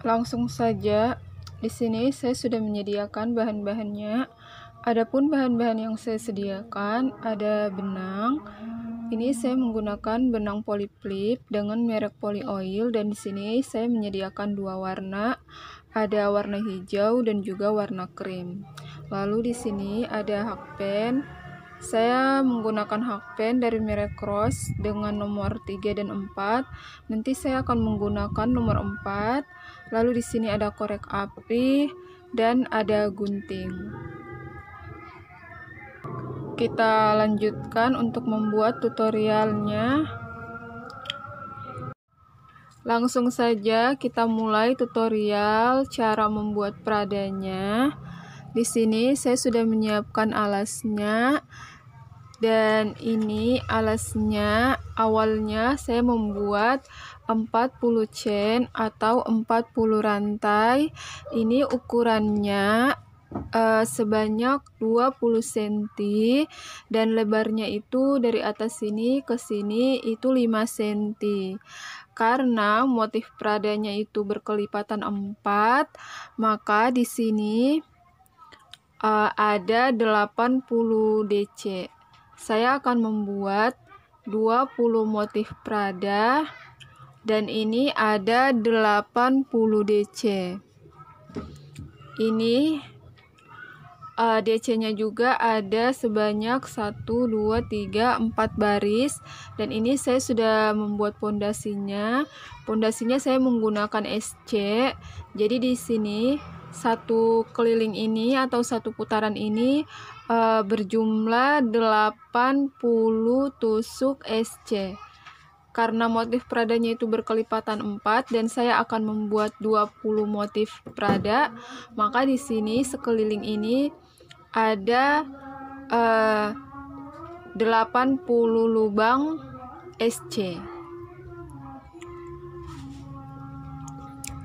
Langsung saja, di sini saya sudah menyediakan bahan-bahannya. Adapun bahan-bahan yang saya sediakan ada benang. Ini saya menggunakan benang polyflip dengan merek Polyoil, dan di sini saya menyediakan dua warna. Ada warna hijau dan juga warna krim. Lalu di sini ada hakpen. Saya menggunakan hakpen dari merek Cross dengan nomor 3 dan 4. Nanti saya akan menggunakan nomor 4. Lalu di sini ada korek api dan ada gunting. Kita lanjutkan untuk membuat tutorialnya. Langsung saja kita mulai tutorial cara membuat peradanya. Di sini saya sudah menyiapkan alasnya. Dan ini alasnya. Awalnya saya membuat 40 chain atau 40 rantai. Ini ukurannya sebanyak 20 cm dan lebarnya itu dari atas sini ke sini itu 5 cm. Karena motif peradanya itu berkelipatan 4, maka di sini ada 80 DC. Saya akan membuat 20 motif prada dan ini ada 80 DC. Ini DC-nya juga ada sebanyak 1, 2, 3, 4 baris, dan ini saya sudah membuat pondasinya. Pondasinya saya menggunakan SC. Jadi di sini satu keliling ini atau satu putaran ini berjumlah 80 tusuk SC. Karena motif peradanya itu berkelipatan 4 dan saya akan membuat 20 motif prada, maka di sini sekeliling ini ada 80 lubang SC.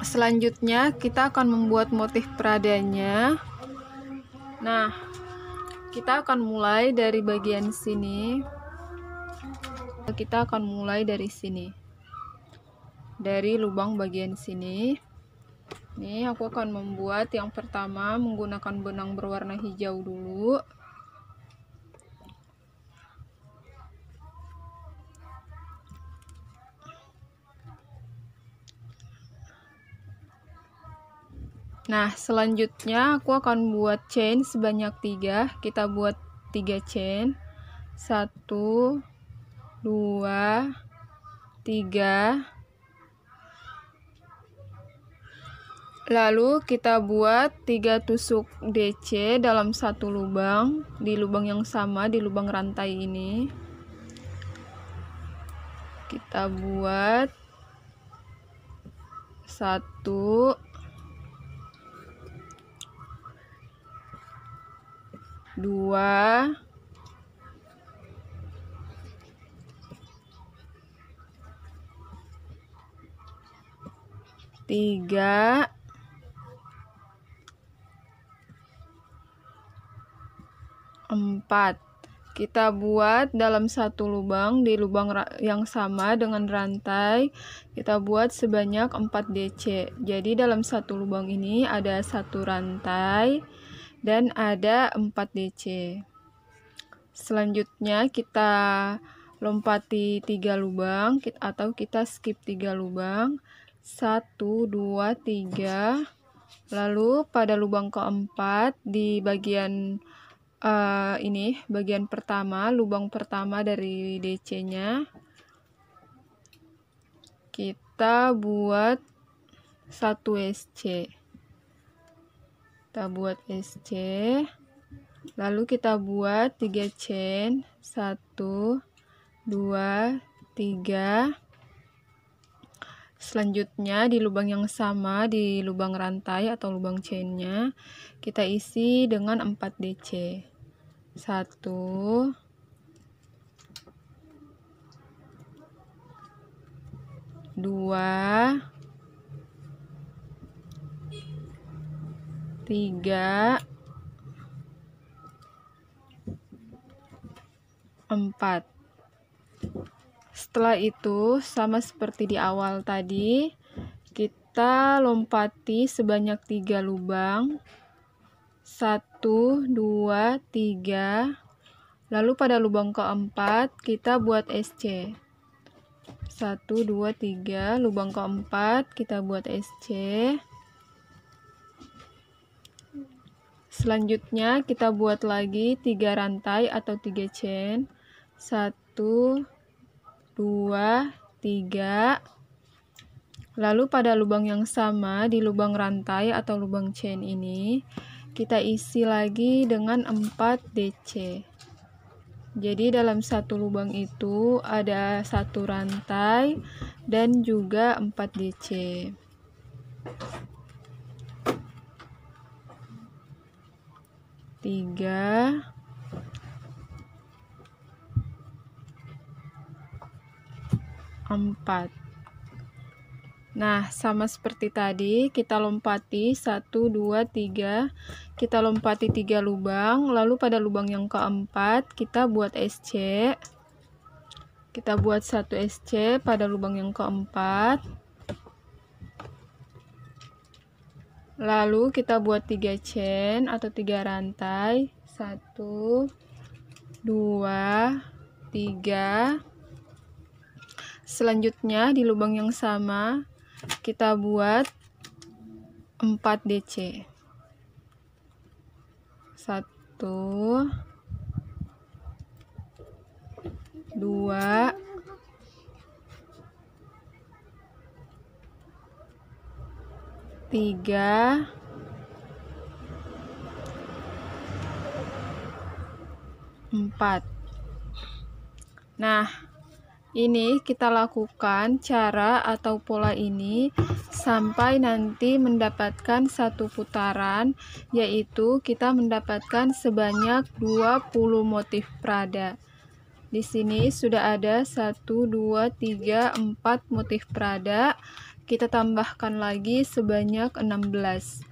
Selanjutnya kita akan membuat motif peradanya. Nah, kita akan mulai dari bagian sini. Kita akan mulai dari sini, dari lubang bagian sini. Nih, aku akan membuat yang pertama menggunakan benang berwarna hijau dulu. Nah, selanjutnya aku akan buat chain sebanyak 3. Kita buat 3 chain. 1, 2, 3. Lalu kita buat 3 tusuk DC dalam satu lubang, di lubang yang sama, di lubang rantai ini. Kita buat 1, 2, 3, 4. Kita buat dalam satu lubang, di lubang yang sama dengan rantai. Kita buat sebanyak 4 DC. Jadi dalam satu lubang ini ada satu rantai dan ada 4 DC. Selanjutnya kita lompati 3 lubang atau kita skip 3 lubang. 1, 2, 3. Lalu pada lubang keempat di bagian ini bagian pertama, lubang pertama dari DC-nya, kita buat 1 SC. Kita buat SC. Lalu kita buat 3 chain. 1, 2, 3. Selanjutnya di lubang yang sama, di lubang rantai atau lubang chainnya, kita isi dengan 4 DC. 1, 2, 3, 4. Setelah itu, sama seperti di awal tadi, kita lompati sebanyak 3 lubang. 1, 2, 3. Lalu pada lubang keempat kita buat SC. 1, 2, 3. Lubang keempat kita buat SC. Selanjutnya kita buat lagi 3 rantai atau 3 chain. 1, 2, 3. Lalu pada lubang yang sama di lubang rantai atau lubang chain ini kita isi lagi dengan 4 DC. Jadi dalam satu lubang itu ada 1 rantai dan juga 4 DC. Tiga, 4. Nah, sama seperti tadi, kita lompati 1, 2, 3. Kita lompati 3 lubang, lalu pada lubang yang keempat kita buat SC. Kita buat 1 SC pada lubang yang keempat. Lalu kita buat 3 chain atau 3 rantai. 1, 2, 3. Selanjutnya di lubang yang sama kita buat 4 DC. 1, 2, 3, 4. Nah, ini kita lakukan cara atau pola ini sampai nanti mendapatkan satu putaran, yaitu kita mendapatkan sebanyak 20 motif Prada. Di sini sudah ada 1, 2, 3, 4 motif Prada. Kita tambahkan lagi sebanyak 16.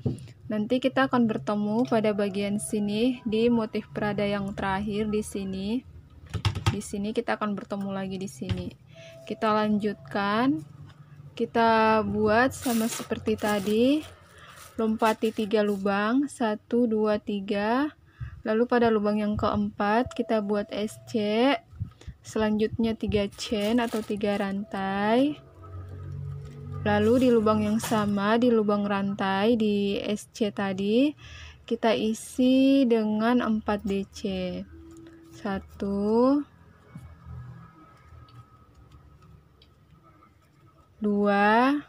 Nanti kita akan bertemu pada bagian sini di motif Prada yang terakhir di sini. Di sini kita akan bertemu lagi di sini. Kita lanjutkan. Kita buat sama seperti tadi. Lompati 3 lubang, 1, 2, 3. Lalu pada lubang yang keempat kita buat SC. Selanjutnya 3 chain atau 3 rantai. Lalu di lubang yang sama, di lubang rantai di SC tadi, kita isi dengan 4 DC. 1, 2,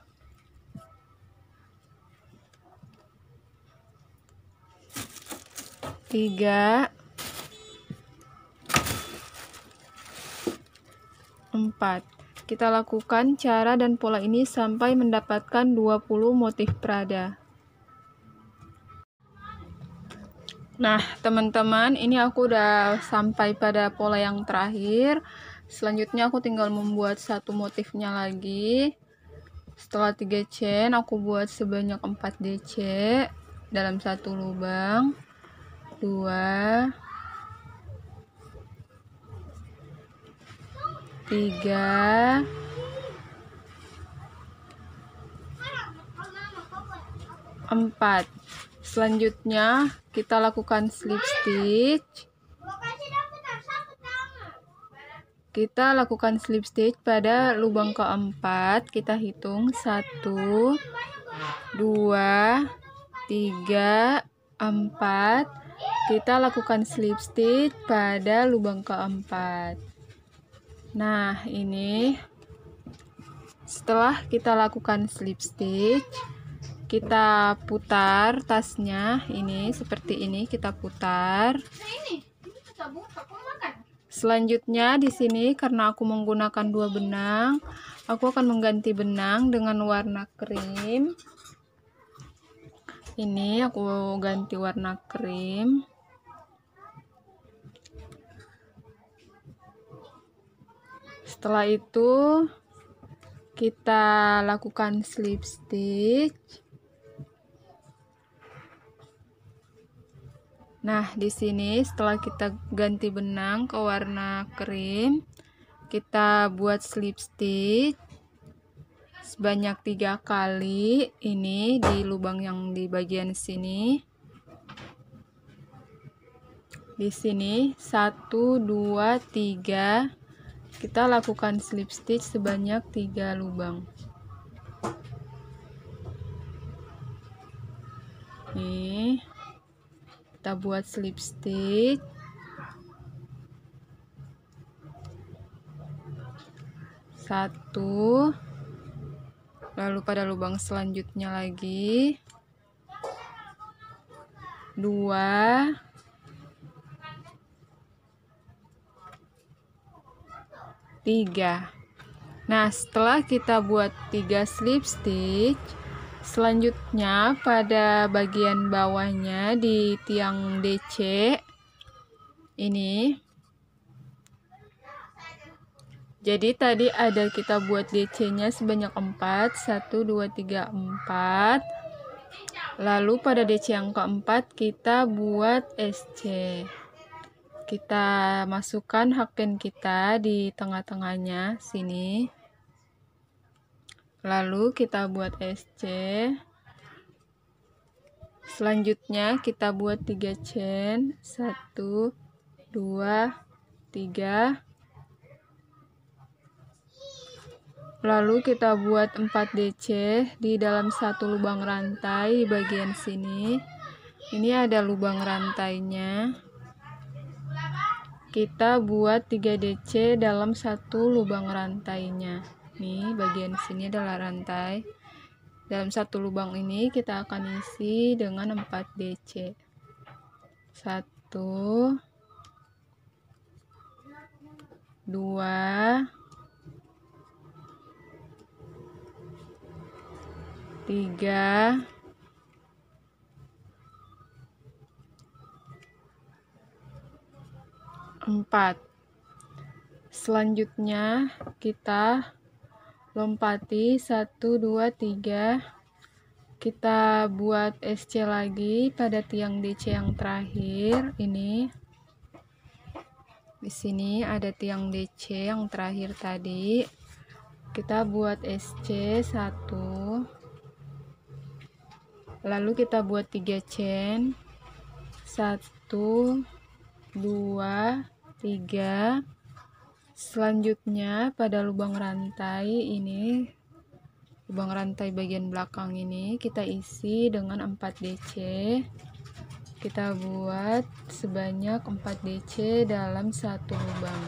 3, 4. Kita lakukan cara dan pola ini sampai mendapatkan 20 motif Prada. Nah, teman-teman, ini aku udah sampai pada pola yang terakhir. Selanjutnya aku tinggal membuat satu motifnya lagi. Setelah 3 chain, aku buat sebanyak 4 DC dalam satu lubang. 2, 3, 4. Selanjutnya kita lakukan slip stitch. Kita lakukan slip stitch pada lubang keempat. Kita hitung 1, 2, 3, 4. Kita lakukan slip stitch pada lubang keempat. Nah, ini setelah kita lakukan slip stitch, kita putar tasnya ini seperti ini, kita putar. Selanjutnya di sini karena aku menggunakan 2 benang, aku akan mengganti benang dengan warna krim. Ini aku ganti warna krim. Setelah itu kita lakukan slip stitch. Nah, di sini setelah kita ganti benang ke warna krim, kita buat slip stitch. sebanyak 3 kali ini di lubang yang di bagian sini. Di sini 1 2 3 kita lakukan slip stitch sebanyak 3 lubang. Nih, kita buat slip stitch. Satu, lalu pada lubang selanjutnya lagi 2, 3. Nah, setelah kita buat 3 slip stitch, selanjutnya pada bagian bawahnya di tiang DC ini, jadi tadi ada kita buat DC nya sebanyak 4, 1 2 3 4. Lalu pada DC yang keempat kita buat SC. Kita masukkan hakpin kita di tengah-tengahnya sini. Lalu kita buat SC. Selanjutnya kita buat 3 chain, 1 2 3. Lalu kita buat 4 DC di dalam satu lubang rantai di bagian sini. Ini ada lubang rantainya. Kita buat 3 DC dalam satu lubang rantainya. Nih, bagian sini adalah rantai. Dalam satu lubang ini kita akan isi dengan 4 DC. 1 2 3 4. Selanjutnya kita lompati 1 2 3. Kita buat SC lagi pada tiang DC yang terakhir ini. Di sini ada tiang DC yang terakhir tadi. Kita buat SC 1. Lalu kita buat 3 chain. 1 2 3. Selanjutnya pada lubang rantai ini, lubang rantai bagian belakang ini kita isi dengan 4 DC. Kita buat sebanyak 4 DC dalam satu lubang.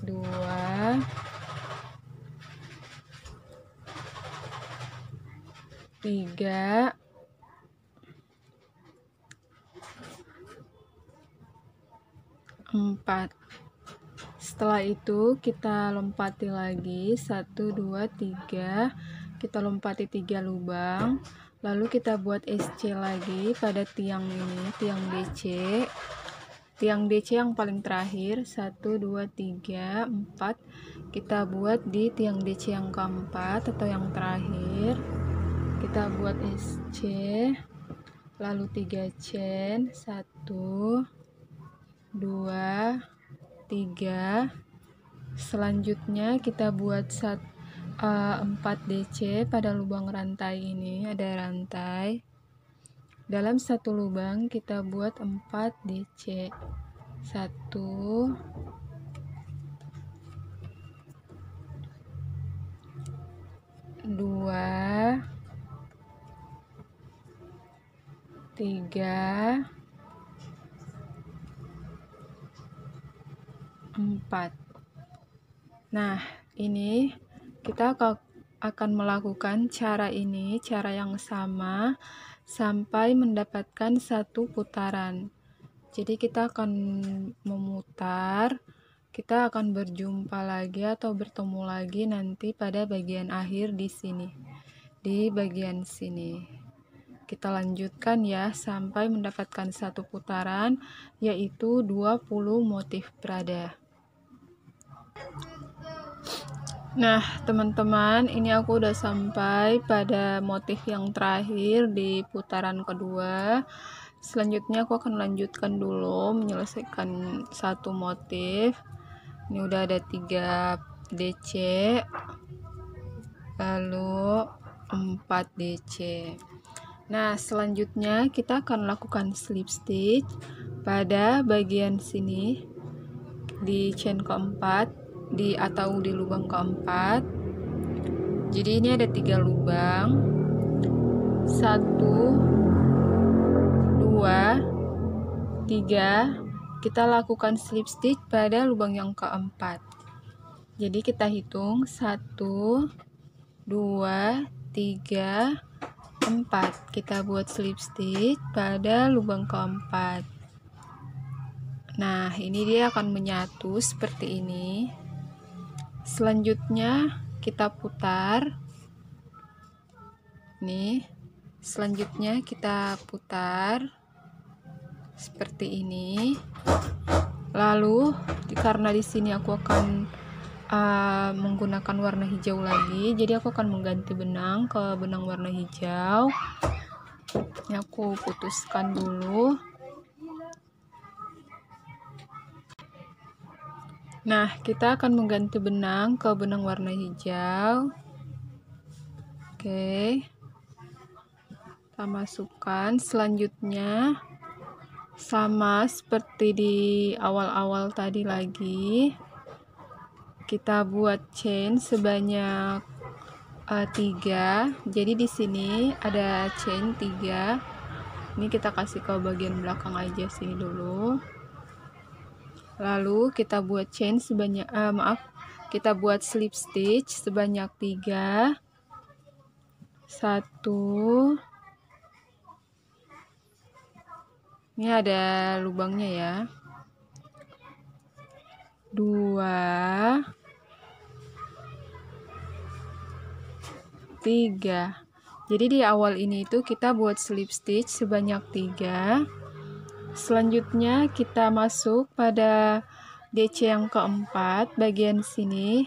2 3 4. Setelah itu kita lompati lagi 1 2 3. Kita lompati 3 lubang. Lalu kita buat SC lagi pada tiang ini, tiang DC. Tiang DC yang paling terakhir 1 2 3 4. Kita buat di tiang DC yang keempat atau yang terakhir. Kita buat SC. Lalu 3 chain, 1 2 3. Selanjutnya kita buat 4 DC pada lubang rantai ini, ada rantai. Dalam satu lubang kita buat 4 DC. 1 2 3 4. Nah, ini kita akan melakukan cara ini, cara yang sama sampai mendapatkan satu putaran. Jadi kita akan memutar, kita akan berjumpa lagi atau bertemu lagi nanti pada bagian akhir di sini, di bagian sini. Kita lanjutkan ya sampai mendapatkan satu putaran, yaitu 20 motif Prada. Nah, teman-teman, ini aku udah sampai pada motif yang terakhir di putaran kedua. Selanjutnya aku akan lanjutkan dulu menyelesaikan satu motif. Ini udah ada 3 DC. lalu 4 DC. Nah, selanjutnya kita akan lakukan slip stitch pada bagian sini di chain keempat atau di lubang keempat. Jadi ini ada 3 lubang, 1 2 3. Kita lakukan slip stitch pada lubang yang keempat. Jadi kita hitung 1 2 3 4. Kita buat slip stitch pada lubang keempat. Nah, ini dia akan menyatu seperti ini. Selanjutnya kita putar. Nih, selanjutnya kita putar seperti ini. Lalu karena di sini aku akan menggunakan warna hijau lagi, jadi aku akan mengganti benang ke benang warna hijau. Ini aku putuskan dulu. Nah, kita akan mengganti benang ke benang warna hijau. Oke, kita masukkan. Selanjutnya sama seperti di awal-awal tadi lagi, kita buat chain sebanyak 3. Jadi di sini ada chain 3. Ini kita kasih ke bagian belakang aja sini dulu. Lalu kita buat chain sebanyak kita buat slip stitch sebanyak 3. 1. Ini ada lubangnya ya. 2 3. Jadi di awal ini itu kita buat slip stitch sebanyak 3. Selanjutnya kita masuk pada DC yang keempat, bagian sini.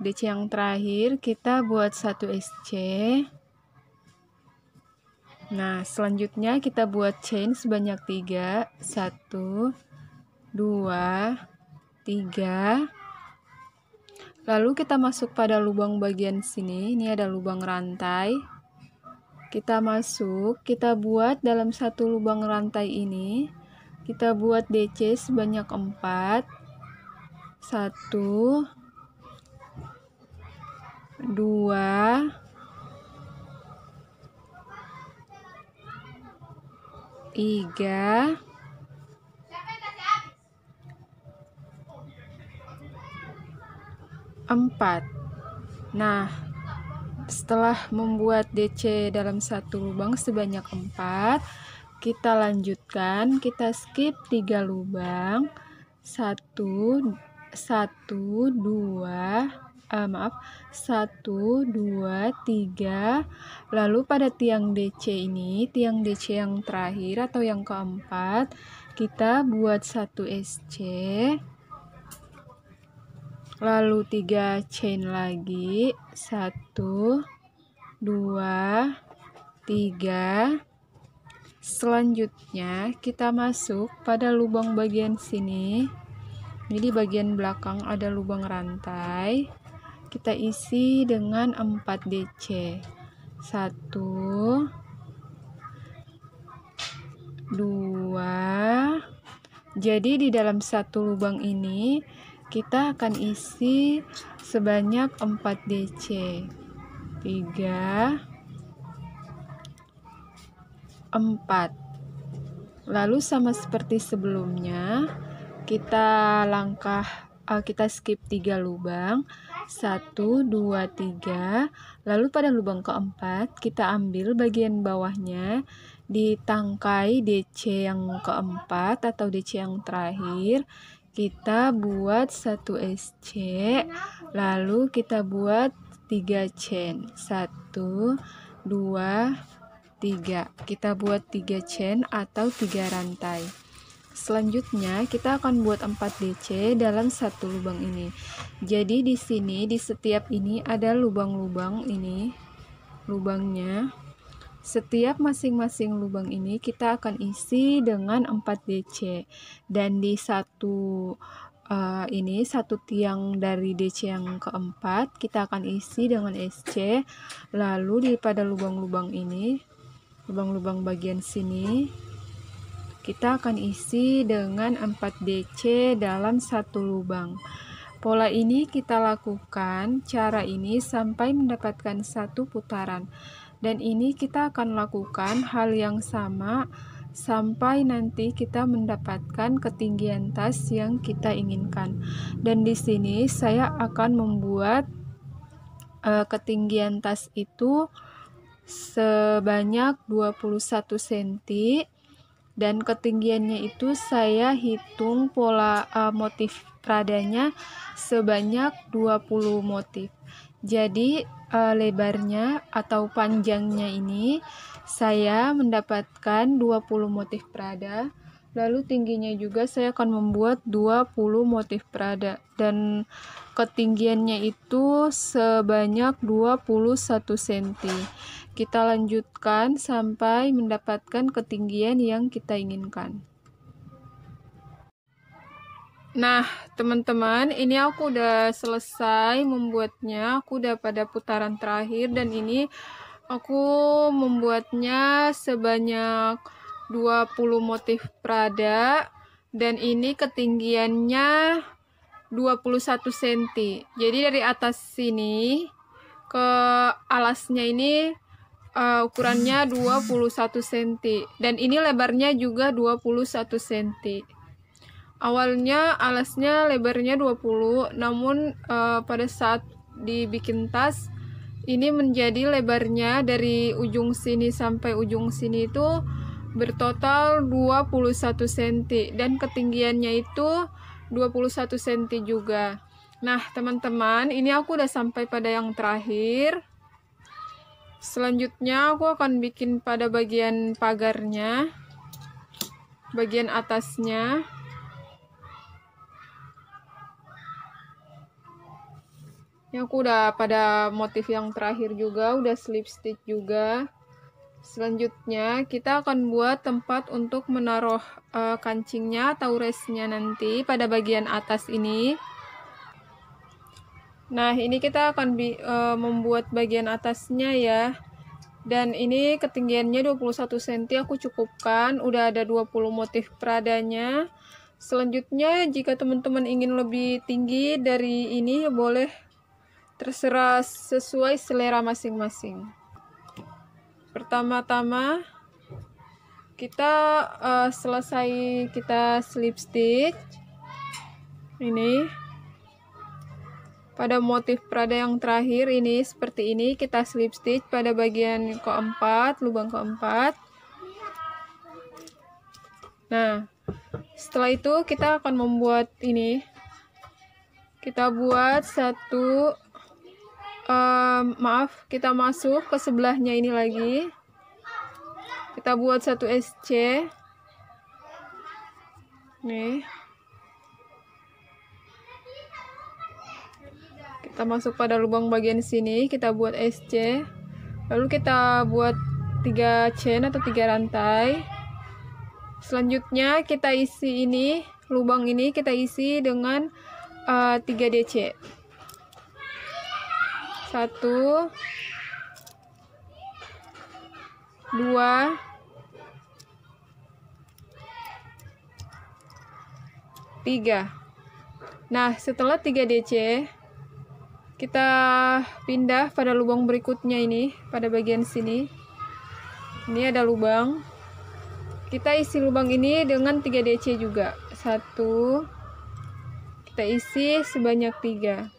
DC yang terakhir kita buat 1 SC. Nah, selanjutnya kita buat chain sebanyak 3. 1 2 3. Lalu kita masuk pada lubang bagian sini. Ini ada lubang rantai. Kita masuk, kita buat dalam satu lubang rantai ini, kita buat DC sebanyak 4. 1 2 3 4. Nah, setelah membuat DC dalam satu lubang sebanyak 4, kita lanjutkan, kita skip 3 lubang. 1 2 3. Lalu pada tiang DC ini, tiang DC yang terakhir atau yang keempat, kita buat 1 SC, lalu 3 chain lagi. 1 2 3. Selanjutnya kita masuk pada lubang bagian sini. Ini di bagian belakang ada lubang rantai. Kita isi dengan 4 DC. 1 2. Jadi di dalam satu lubang ini kita akan isi sebanyak 4 DC. 3 4. Lalu sama seperti sebelumnya, kita skip 3 lubang. 1 2 3. Lalu pada lubang keempat kita ambil bagian bawahnya di tangkai DC yang keempat atau DC yang terakhir, kita buat 1 SC, lalu kita buat 3 chain. 1 2 3. Kita buat 3 chain atau 3 rantai. Selanjutnya kita akan buat 4 DC dalam satu lubang ini. Jadi di sini di setiap ini ada lubang-lubang, ini lubangnya. Setiap masing-masing lubang ini kita akan isi dengan 4 DC. Dan di satu ini satu tiang dari DC yang keempat, kita akan isi dengan SC. Lalu pada lubang-lubang ini, lubang-lubang bagian sini, kita akan isi dengan 4 DC dalam satu lubang. Pola ini kita lakukan cara ini sampai mendapatkan satu putaran. Dan ini kita akan lakukan hal yang sama sampai nanti kita mendapatkan ketinggian tas yang kita inginkan. Dan di sini saya akan membuat ketinggian tas itu sebanyak 21 cm, dan ketinggiannya itu saya hitung pola motif pradanya sebanyak 20 motif. Jadi lebarnya atau panjangnya ini saya mendapatkan 20 motif prada, lalu tingginya juga saya akan membuat 20 motif prada, dan ketinggiannya itu sebanyak 21 cm. Kita lanjutkan sampai mendapatkan ketinggian yang kita inginkan. Nah, teman-teman, ini aku udah selesai membuatnya. Aku udah pada putaran terakhir, dan ini aku membuatnya sebanyak 20 motif prada, dan ini ketinggiannya 21 cm. Jadi dari atas sini ke alasnya ini ukurannya 21 cm, dan ini lebarnya juga 21 cm. Awalnya alasnya lebarnya 20, namun pada saat dibikin tas ini menjadi lebarnya dari ujung sini sampai ujung sini itu bertotal 21 cm, dan ketinggiannya itu 21 cm juga. Nah, teman-teman, ini aku udah sampai pada yang terakhir. Selanjutnya aku akan bikin pada bagian pagarnya, bagian atasnya. Ini aku udah pada motif yang terakhir juga, udah slip stitch juga. Selanjutnya kita akan buat tempat untuk menaruh kancingnya atau resnya nanti pada bagian atas ini. Nah, ini kita akan membuat bagian atasnya ya. Dan ini ketinggiannya 21 cm aku cukupkan, udah ada 20 motif pradanya. Selanjutnya jika teman-teman ingin lebih tinggi dari ini boleh, terserah sesuai selera masing-masing. Pertama-tama kita selesai kita slip stitch ini pada motif prada yang terakhir ini, seperti ini kita slip stitch pada bagian keempat, lubang keempat. Nah, setelah itu kita akan membuat ini, kita buat satu kita masuk ke sebelahnya ini lagi, kita buat satu SC nih, kita masuk pada lubang bagian sini, kita buat SC, lalu kita buat 3 chain atau 3 rantai. Selanjutnya kita isi ini, lubang ini kita isi dengan 3 DC. 1 2 3. Nah, setelah 3 DC kita pindah pada lubang berikutnya ini, pada bagian sini. Ini ada lubang. Kita isi lubang ini dengan 3 DC juga. 1, kita isi sebanyak 3.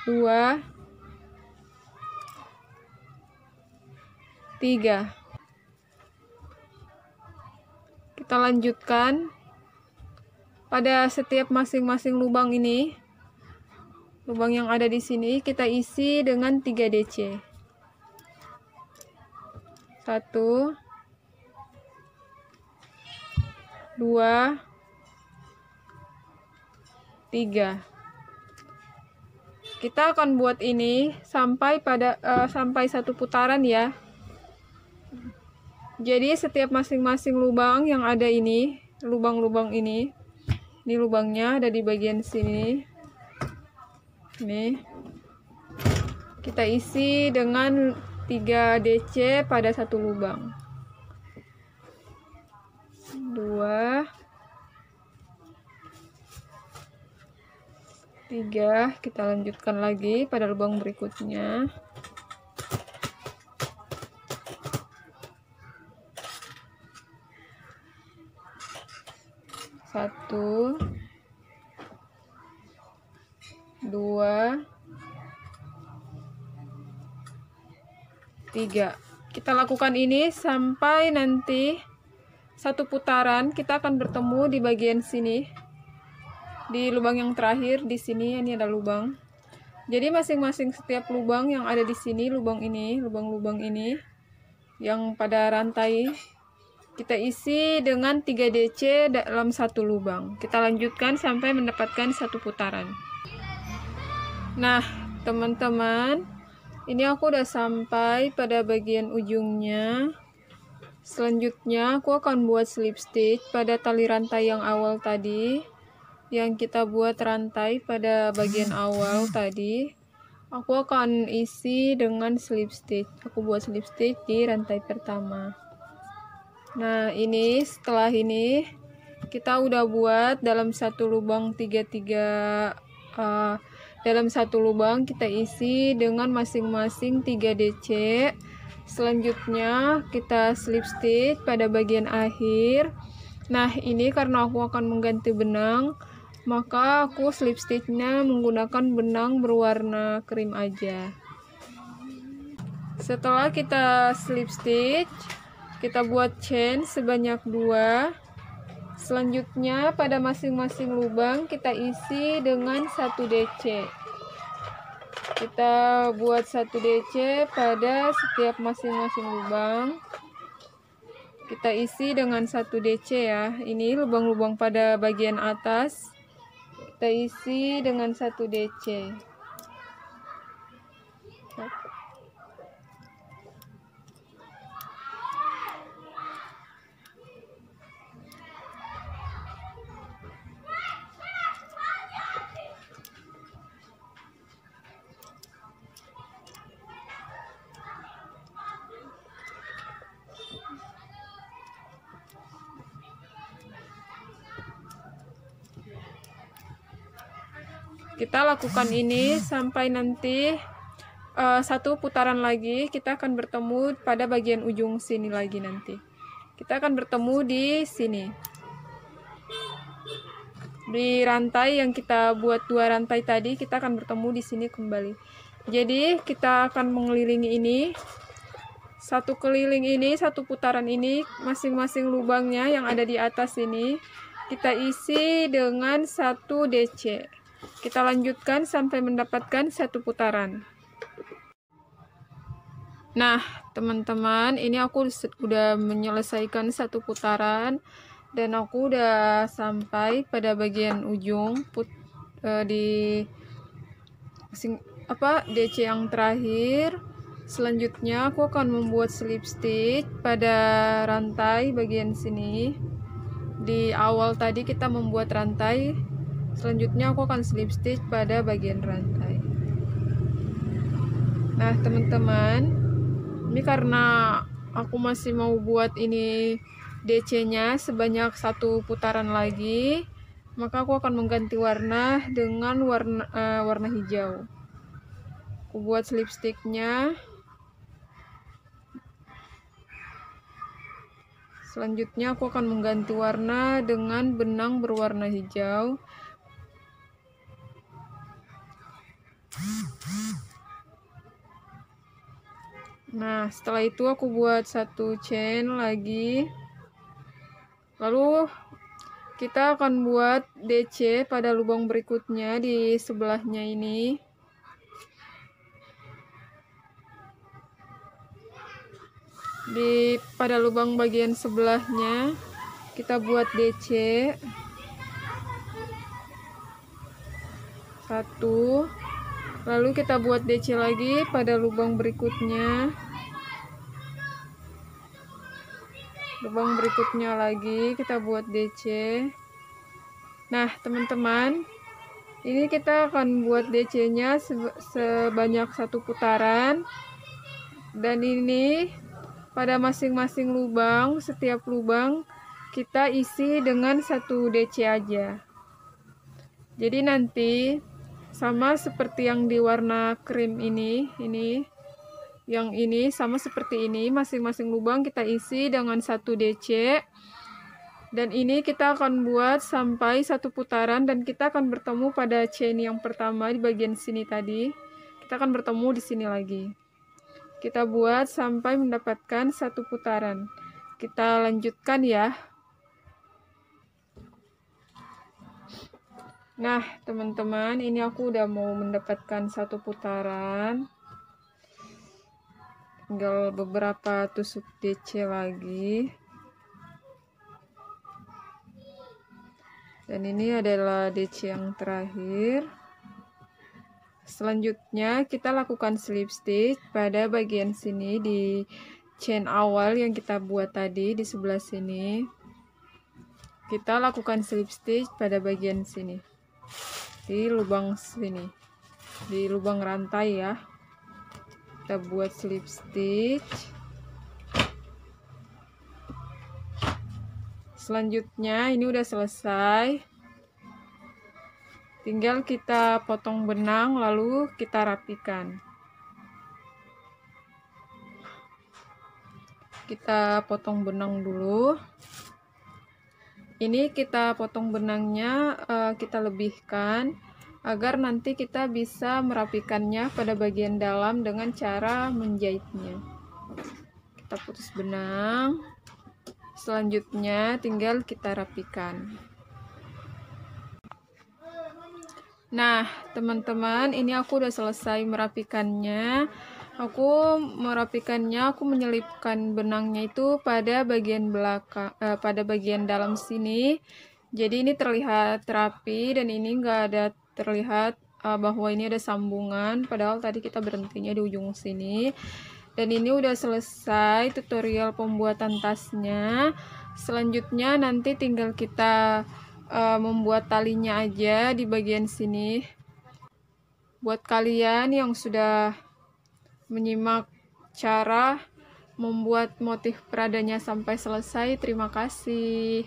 2, 3. Kita lanjutkan pada setiap masing-masing lubang ini. Lubang yang ada di sini kita isi dengan 3 DC. 1, 2, 3. Kita akan buat ini sampai pada sampai 1 putaran ya. Jadi setiap masing-masing lubang yang ada ini, lubang-lubang ini lubangnya ada di bagian sini. Nih, kita isi dengan 3 DC pada satu lubang. 2, 3, kita lanjutkan lagi pada lubang berikutnya. 1, 2, 3. Kita lakukan ini sampai nanti satu putaran. Kita akan bertemu di bagian sini, di lubang yang terakhir. Di sini ini ada lubang. Jadi masing-masing setiap lubang yang ada di sini, lubang-lubang ini yang pada rantai, kita isi dengan 3 DC dalam satu lubang. Kita lanjutkan sampai mendapatkan satu putaran. Nah, teman-teman, ini aku udah sampai pada bagian ujungnya. Selanjutnya aku akan buat slip stitch pada tali rantai yang awal tadi, yang kita buat rantai pada bagian awal tadi. Aku akan isi dengan slip stitch. Aku buat slip stitch di rantai pertama. Nah, ini setelah ini kita udah buat dalam satu lubang dalam satu lubang kita isi dengan masing-masing 3 DC. Selanjutnya kita slip stitch pada bagian akhir. Nah, ini karena aku akan mengganti benang, maka aku slip stitchnya menggunakan benang berwarna krim aja. Setelah kita slip stitch, kita buat chain sebanyak 2. Selanjutnya pada masing-masing lubang kita isi dengan 1 DC. Kita buat 1 DC pada setiap masing-masing lubang. Kita isi dengan 1 DC ya. Ini lubang-lubang pada bagian atas. Kita isi dengan 1 DC. Kita lakukan ini sampai nanti satu putaran lagi. Kita akan bertemu pada bagian ujung sini lagi nanti. Kita akan bertemu di sini. Di rantai yang kita buat 2 rantai tadi, kita akan bertemu di sini kembali. Jadi kita akan mengelilingi ini. Satu keliling ini, satu putaran ini, masing-masing lubangnya yang ada di atas ini kita isi dengan 1 DC. Kita lanjutkan sampai mendapatkan satu putaran. Nah, teman-teman, ini aku sudah menyelesaikan satu putaran dan aku udah sampai pada bagian ujung di DC yang terakhir. Selanjutnya aku akan membuat slip stitch pada rantai bagian sini. Di awal tadi kita membuat rantai. Selanjutnya aku akan slip stitch pada bagian rantai. Nah, teman-teman, ini karena aku masih mau buat ini DC-nya sebanyak satu putaran lagi, maka aku akan mengganti warna dengan warna hijau. Aku buat slip stitch-nya. Selanjutnya aku akan mengganti warna dengan benang berwarna hijau. Nah, setelah itu aku buat 1 chain lagi. Lalu kita akan buat DC pada lubang berikutnya di sebelahnya ini. Pada lubang bagian sebelahnya kita buat DC 1. Lalu kita buat DC lagi pada lubang berikutnya. lubang berikutnya lagi kita buat DC. Nah teman-teman, ini kita akan buat DC nya sebanyak 1 putaran, dan ini pada masing-masing lubang, setiap lubang kita isi dengan 1 DC aja. Jadi nanti sama seperti yang di warna krim ini yang ini sama seperti ini, masing-masing lubang kita isi dengan 1 DC. Dan ini kita akan buat sampai 1 putaran, dan kita akan bertemu pada chain yang pertama di bagian sini tadi. Kita akan bertemu di sini lagi. Kita buat sampai mendapatkan 1 putaran. Kita lanjutkan ya. Nah, teman-teman, ini aku udah mau mendapatkan 1 putaran. Tinggal beberapa tusuk DC lagi. Dan ini adalah DC yang terakhir. Selanjutnya kita lakukan slip stitch pada bagian sini di chain awal yang kita buat tadi di sebelah sini. Kita lakukan slip stitch pada bagian sini, di lubang sini, di lubang rantai ya. Kita buat slip stitch. Selanjutnya ini udah selesai, tinggal kita potong benang lalu kita rapikan. Kita potong benang dulu. Ini kita potong benangnya, kita lebihkan agar nanti kita bisa merapikannya pada bagian dalam dengan cara menjahitnya. Kita putus benang. Selanjutnya tinggal kita rapikan. Nah teman-teman, ini aku udah selesai merapikannya. Aku menyelipkan benangnya itu pada bagian belakang, pada bagian dalam sini. Jadi ini terlihat rapi, dan ini enggak ada terlihat bahwa ini ada sambungan, padahal tadi kita berhentinya di ujung sini. Dan ini udah selesai tutorial pembuatan tasnya. Selanjutnya nanti tinggal kita membuat talinya aja di bagian sini. Buat kalian yang sudah menyimak cara membuat motif peradanya sampai selesai, terima kasih.